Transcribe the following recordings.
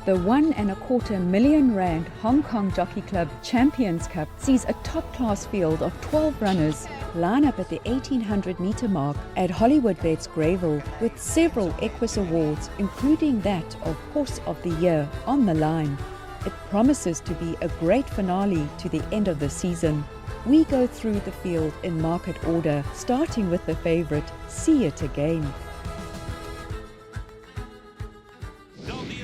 The R1.25 million Hong Kong Jockey Club Champions Cup sees a top-class field of 12 runners line up at the 1800-meter mark at Hollywoodbets Greville, with several Equus Awards, including that of Horse of the Year, on the line. It promises to be a great finale to the end of the season. We go through the field in market order, starting with the favourite, See It Again.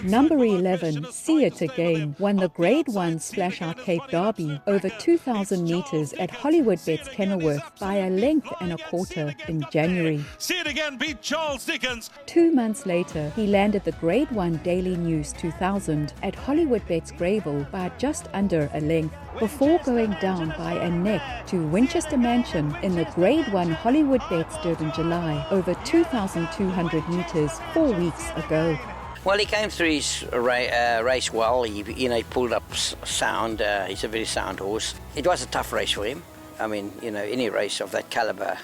Number 11, See It Again, won the Grade 1 Splash Out Cape Derby over 2,000 metres at Hollywoodbets Kenilworth by a length and a quarter in January. See It Again beat Charles Dickens. 2 months later, he landed the Grade 1 Daily News 2000 at Hollywoodbets Greville by just under a length, before going down by a neck to Winchester Mansion in the Grade 1 Hollywoodbets Durban July over 2,200 metres 4 weeks ago. Well, he came through his race well. He pulled up sound. He's a very sound horse. It was a tough race for him. I mean, any race of that calibre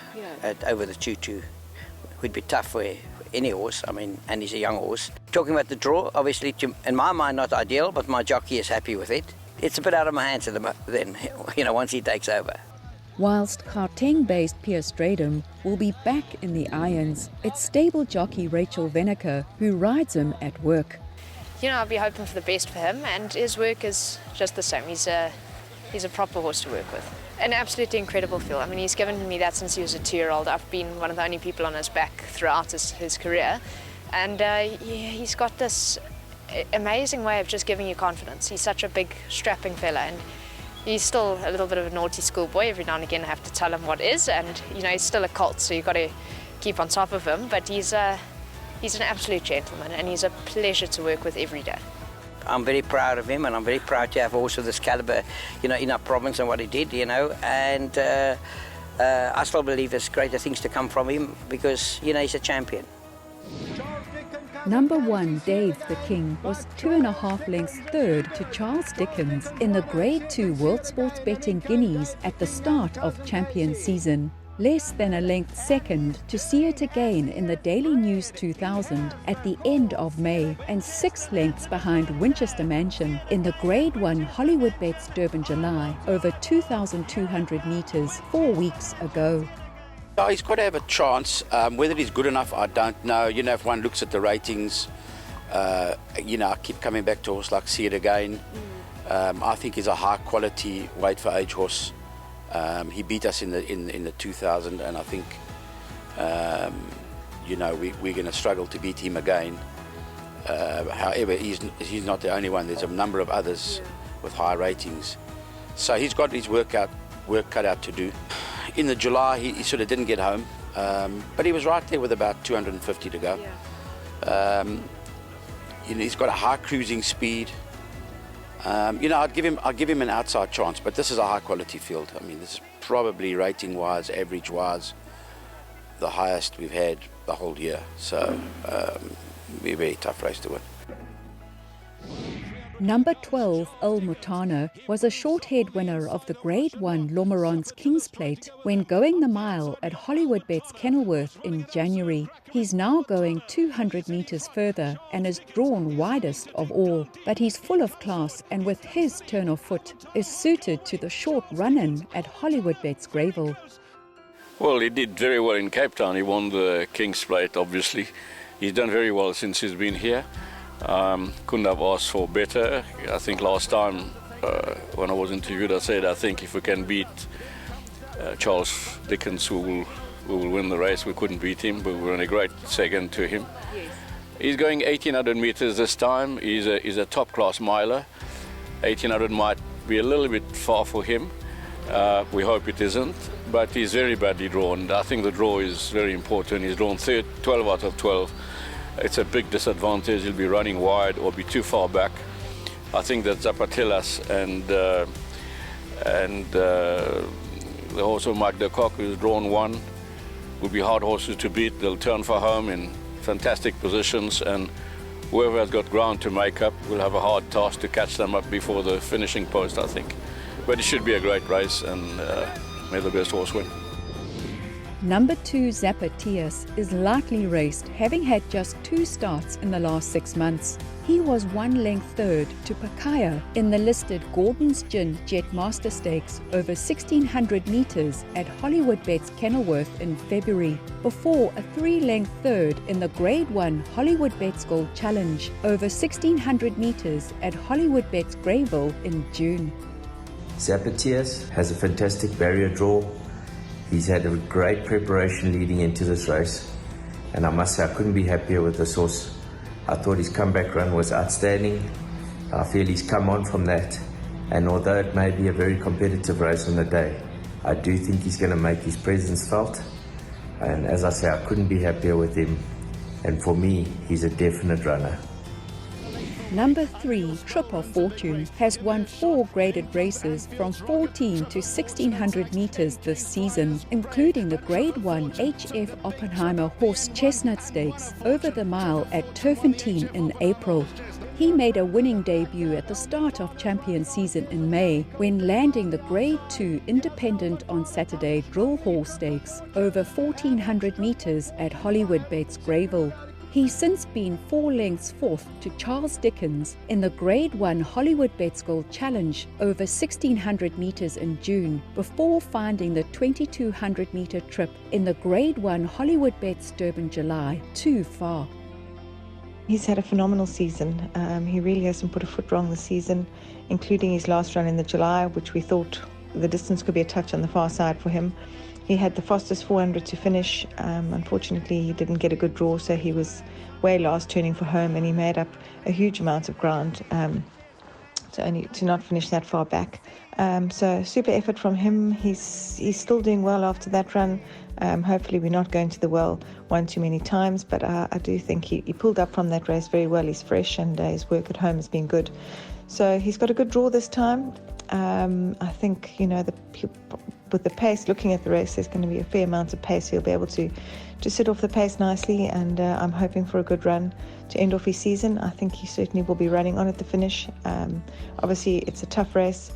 over the 2-2 would be tough for any horse. I mean, and he's a young horse. Talking about the draw, obviously, in my mind, not ideal, but my jockey is happy with it. It's a bit out of my hands then, once he takes over. Whilst Gauteng-based Pierre Stradum will be back in the irons, it's stable jockey Rachel Veneker who rides him at work. I'll be hoping for the best for him, and his work is just the same. He's a proper horse to work with. An absolutely incredible feel. I mean, he's given me that since he was a 2-year-old. I've been one of the only people on his back throughout his career, and he's got this amazing way of just giving you confidence. He's such a big, strapping fella, and he's still a little bit of a naughty schoolboy. Every now and again I have to tell him what is, and he's still a colt, so you've got to keep on top of him, but he's an absolute gentleman, and he's a pleasure to work with every day. I'm very proud of him, and I'm very proud to have a horse of this calibre, in our province and what he did, and I still believe there's greater things to come from him because, he's a champion. Number 1, Dave the King, was 2.5 lengths third to Charles Dickens in the Grade 2 World Sports Betting Guineas at the start of champion season. Less than a length second to See It Again in the Daily News 2000 at the end of May, and 6 lengths behind Winchester Mansion in the Grade 1 Hollywoodbets Durban July over 2,200 metres 4 weeks ago. He's got to have a chance. Whether he's good enough, I don't know. If one looks at the ratings, I keep coming back to a horse like See It Again. I think he's a high-quality weight-for-age horse. He beat us in the 2000, and I think, we're going to struggle to beat him again. However, he's not the only one. There's a number of others with high ratings. So he's got his work cut out to do. In the July, he sort of didn't get home, but he was right there with about 250 to go. He's got a high cruising speed. I'd give him an outside chance, but this is a high quality field. I mean, this is probably rating-wise, average-wise, the highest we've had the whole year. So, it'll be a very tough race to win. Number 12, Almutano, was a short-haired winner of the Grade 1 Lomeron's King's Plate when going the mile at Hollywoodbets Kenilworth in January. He's now going 200 metres further and is drawn widest of all, but he's full of class, and with his turn of foot is suited to the short run-in at Hollywoodbets Greville. Well, he did very well in Cape Town. He won the King's Plate, obviously. He's done very well since he's been here. Couldn't have asked for better. I think last time when I was interviewed, I said I think if we can beat Charles Dickens, we will win the race. We couldn't beat him, but we're in a great second to him. Yes. He's going 1,800 metres this time. He's a top-class miler. 1,800 might be a little bit far for him. We hope it isn't, but he's very badly drawn. I think the draw is very important. He's drawn 12 out of 12. It's a big disadvantage. He'll be running wide or be too far back. I think that Zapatia and the horse of Mike Kock, who's drawn 1, will be hard horses to beat. They'll turn for home in fantastic positions, and whoever has got ground to make up will have a hard task to catch them up before the finishing post, I think. But it should be a great race, and may the best horse win. Number 2 Zapatia is lightly raced, having had just 2 starts in the last 6 months. He was 1 length third to Hkjc in the listed Gordon's Gin Jet Master Stakes over 1600 metres at Hollywoodbets Kenilworth in February, before a 3 length third in the Grade 1 Hollywoodbets Gold Challenge over 1600 metres at Hollywoodbets Greyville in June. Zapatia has a fantastic barrier draw. He's had a great preparation leading into this race, and I must say I couldn't be happier with this horse. I thought his comeback run was outstanding. I feel he's come on from that, and although it may be a very competitive race on the day, I do think he's going to make his presence felt, and as I say, I couldn't be happier with him, and for me, he's a definite runner. Number 3, Triple Fortune, has won 4 graded races from 14 to 1600 metres this season, including the Grade 1 HF Oppenheimer Horse Chestnut Stakes over the mile at Turfentine in April. He made a winning debut at the start of champion season in May when landing the Grade 2 Independent on Saturday Drill Horse Stakes over 1400 metres at Hollywoodbets Greyville. He's since been 4 lengths fourth to Charles Dickens in the Grade 1 Hollywoodbets Gold Challenge over 1600 metres in June, before finding the 2200 metre trip in the Grade 1 Hollywoodbets Durban July too far. He's had a phenomenal season. He really hasn't put a foot wrong this season, including his last run in the July, which we thought the distance could be a touch on the far side for him. He had the fastest 400 to finish. Unfortunately, he didn't get a good draw, so he was way last turning for home, and he made up a huge amount of ground to not finish that far back. So super effort from him. He's still doing well after that run. Hopefully we're not going to the well one too many times, but I do think he pulled up from that race very well. He's fresh, and his work at home has been good. So he's got a good draw this time. I think, with the pace, looking at the race, there's going to be a fair amount of pace. He'll be able to sit off the pace nicely, and I'm hoping for a good run to end off his season. I think he certainly will be running on at the finish. Obviously, it's a tough race.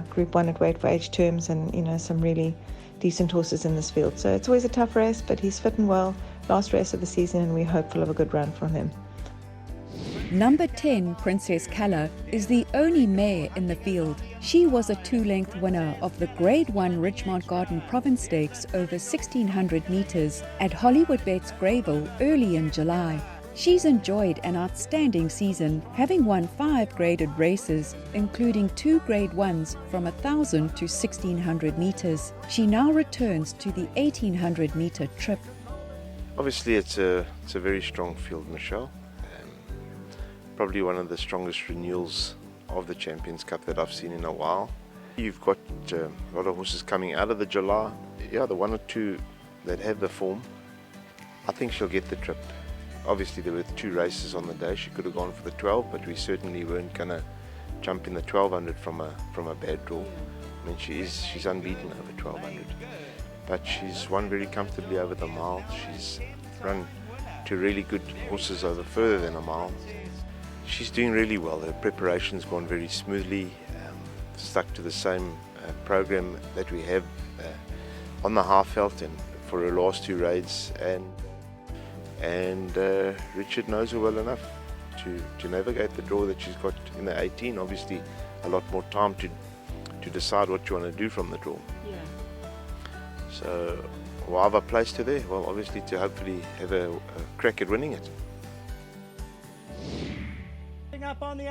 Group 1 at weight for age terms, and some really decent horses in this field. So it's always a tough race, but he's fit and well. Last race of the season, and we're hopeful of a good run from him. Number 10, Princess Colour, is the only mare in the field. She was a 2-length winner of the Grade 1 Richmond Garden Province Stakes over 1600 metres at Hollywoodbets Greyville early in July. She's enjoyed an outstanding season, having won 5 graded races, including 2 Grade 1s from 1000 to 1600 metres. She now returns to the 1800 metre trip. Obviously, it's a very strong field, Michelle. Probably one of the strongest renewals of the Champions Cup that I've seen in a while. You've got a lot of horses coming out of the July. Yeah, the 1 or 2 that have the form, I think she'll get the trip. Obviously, there were 2 races on the day. She could have gone for the 12, but we certainly weren't going to jump in the 1200 from a bad draw. I mean, she's unbeaten over 1200, but she's won very comfortably over the mile. She's run 2 really good horses over further than a mile. She's doing really well. Her preparation's gone very smoothly, stuck to the same program that we have on the half-veld and for her last 2 raids, and Richard knows her well enough to navigate the draw that she's got in the 18. Obviously a lot more time to decide what you want to do from the draw. Yeah. So why have I placed her there? Well, obviously to hopefully have a crack at winning it.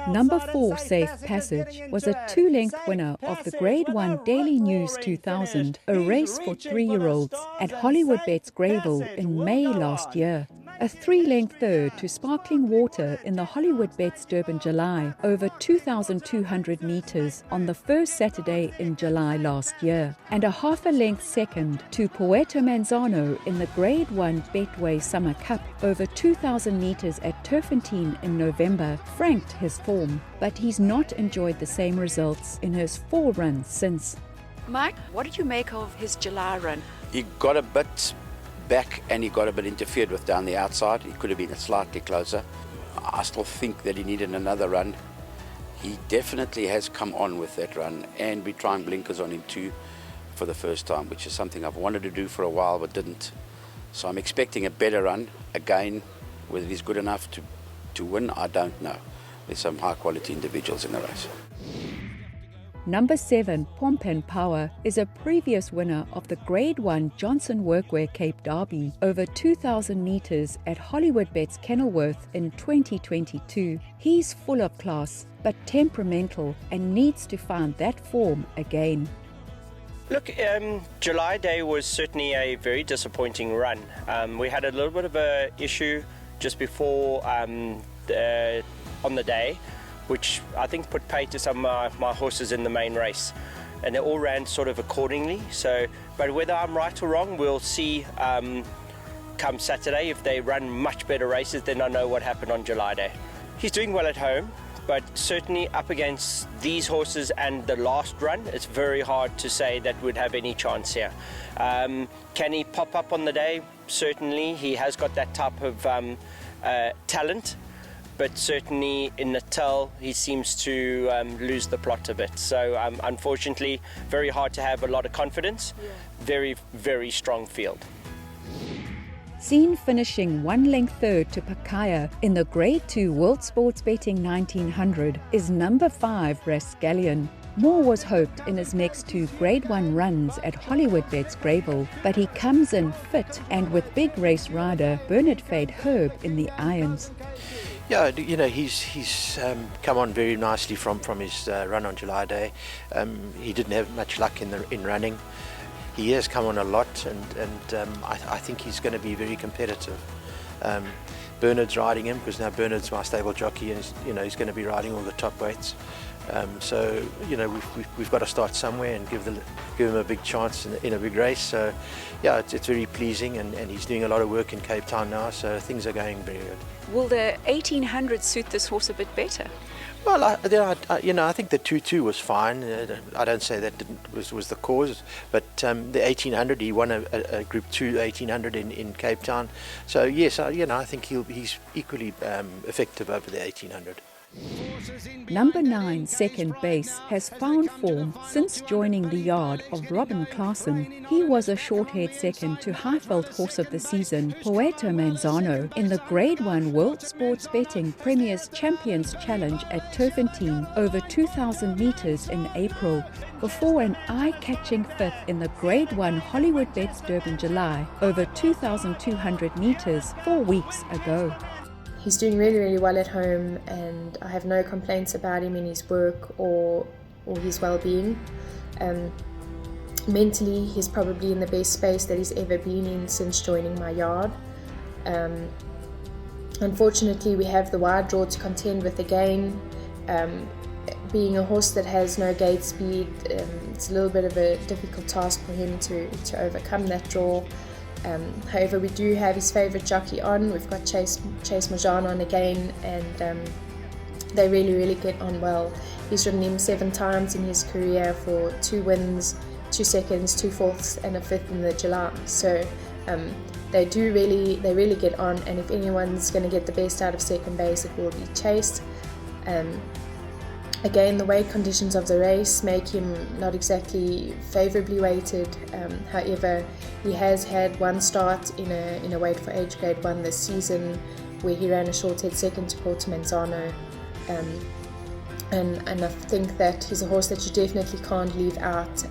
Number 4, Safe Passage, was a 2-length winner of the Grade 1 Daily News 2000, a race for 3-year-olds at Hollywoodbets Greyville in May last year. A 3-length third to Sparkling Water in the Hollywoodbets Durban July over 2,200 metres on the first Saturday in July last year, and a half-a-length second to Puerto Manzano in the Grade 1 Betway Summer Cup over 2,000 metres at Turfentine in November franked his form, but he's not enjoyed the same results in his 4 runs since. Mike, what did you make of his July run? He got a bit back and he got a bit interfered with down the outside. He could have been slightly closer. I still think that he needed another run. He definitely has come on with that run, and we're trying blinkers on him too. for the first time, which is something I've wanted to do for a while but didn't. So I'm expecting a better run again. Whether he's good enough to win, I don't know. There's some high quality individuals in the race. Number 7, Pompan Power, is a previous winner of the Grade 1 Johnson Workwear Cape Derby over 2,000 metres at Hollywoodbets Kenilworth in 2022. He's full of class, but temperamental and needs to find that form again. Look, July Day was certainly a very disappointing run. We had a little bit of an issue just before on the day, which I think put pay to some of my horses in the main race, and they all ran sort of accordingly. So, but whether I'm right or wrong, we'll see come Saturday. If they run much better races, then I know what happened on July Day. He's doing well at home, but certainly up against these horses and the last run, it's very hard to say that would have any chance here. Can he pop up on the day? Certainly, he has got that type of talent, but certainly in Natal he seems to lose the plot a bit. So unfortunately, very hard to have a lot of confidence. Very, very strong field. Seen finishing 1 length third to Pakaya in the Grade 2 World Sports Betting 1900 is number 5 Rescallion. More was hoped in his next 2 Grade 1 runs at Hollywoodbets Greyville, but he comes in fit and with big race rider Bernard Fade Herb in the irons. Yeah, you know, he's come on very nicely from his run on July Day. He didn't have much luck in running. He has come on a lot, and I think he's going to be very competitive. Bernard's riding him because now Bernard's my stable jockey, and he's going to be riding all the top weights. So we've got to start somewhere and give him a big chance in a big race. So yeah, it's very pleasing, and he's doing a lot of work in Cape Town now. So things are going very good. Will the 1800 suit this horse a bit better? Well, I think the 2-2 was fine. I don't say that was the cause, but the 1800, he won a Group 2 1800 in Cape Town. So yes, I think he's equally effective over the 1800. Number 9, Second Base, has found form since joining the yard of Robin Klaasen. He was a short-haired second to Highveld Horse of the Season, Poeta Manzano, in the Grade 1 World Sports Betting Premier's Champions Challenge at Turfentine over 2,000 metres in April, before an eye-catching 5th in the Grade 1 Hollywoodbets Durban July over 2,200 metres 4 weeks ago. He's doing really, really well at home, and I have no complaints about him in his work or his well-being. Mentally, he's probably in the best space that he's ever been in since joining my yard. Unfortunately, we have the wide draw to contend with again. Being a horse that has no gate speed, it's a little bit of a difficult task for him to overcome that draw. However, we do have his favourite jockey on. We've got Chase Majan on again, and they really, really get on well. He's ridden him 7 times in his career for 2 wins, 2 seconds, 2 fourths, and a 5th in the July. So they really get on. And if anyone's going to get the best out of Second Base, it will be Chase. Again, the weight conditions of the race make him not exactly favourably weighted. However, he has had 1 start in a weight for age grade 1 this season, where he ran a short-head second to Porto Manzano. And I think that he's a horse that you definitely can't leave out,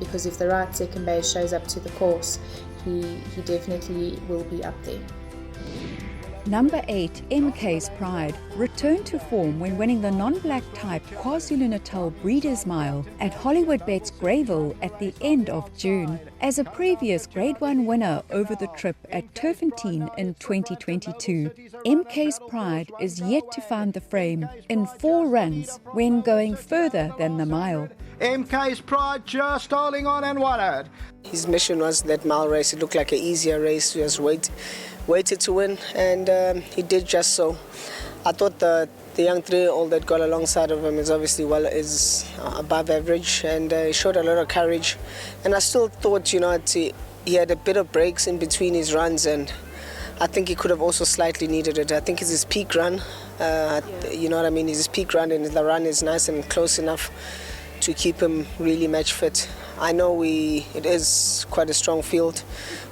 because if the right Second Base shows up to the course, he definitely will be up there. Number 8, Mks Pride, returned to form when winning the non-black type KwaZulu-Natal Breeders' Mile at Hollywoodbets Greyville at the end of June. As a previous Grade 1 winner over the trip at Turfentine in 2022, Mks Pride is yet to find the frame in 4 runs when going further than the mile. Mks Pride just holding on and won it. His mission was that mile race. It looked like an easier race. He was waited to win, and he did just so. I thought the young 3-year-old that got alongside of him is obviously above average, and he showed a lot of courage. And I still thought, he had a bit of breaks in between his runs, and I think he could have also slightly needed it. I think it's his peak run. You know what I mean? It's his peak run, and the run is nice and close enough to keep him really match fit. I know it is quite a strong field,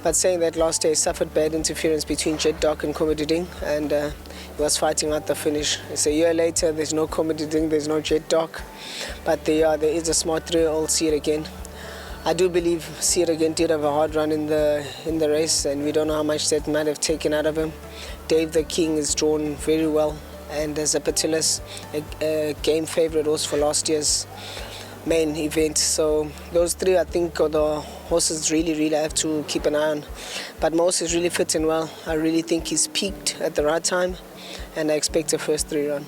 but saying that last day suffered bad interference between Jet Dock and Comedy and he was fighting out the finish. It's a year later, there's no Comedy, there's no Jet Dock, but there is a smart 3-year-old See It Again. I do believe See It Again did have a hard run in the race, and we don't know how much that might have taken out of him. Dave the King is drawn very well, and Zapatia, a game favourite horse for last year's main event. So those three, I think, are the horses really have to keep an eye on. But Mose is really fitting well. I really think he's peaked at the right time, and I expect a first 3 run.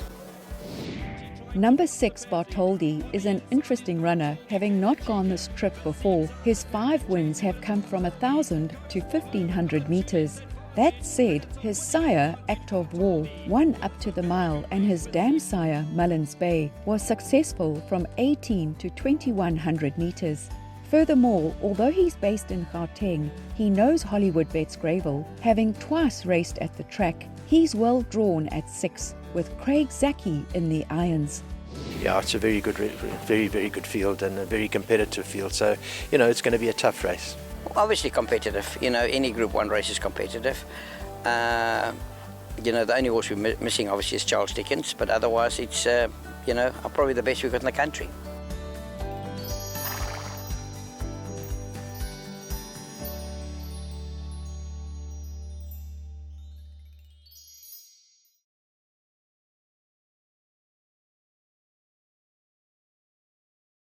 Number 6, Bartoli, is an interesting runner, having not gone this trip before. His 5 wins have come from 1,000 to 1,500 metres. That said, his sire, Act of War, won up to the mile, and his dam sire, Mullins Bay, was successful from 18 to 2,100 metres. Furthermore, although he's based in Gauteng, he knows Hollywoodbets Gravel, having twice raced at the track. He's well drawn at 6, with Hkjc in the irons. Yeah, it's a very good field and a very competitive field. So, it's going to be a tough race. Obviously competitive. Any Group 1 race is competitive. The only horse we're missing obviously is Charles Dickens, but otherwise it's, probably the best we've got in the country.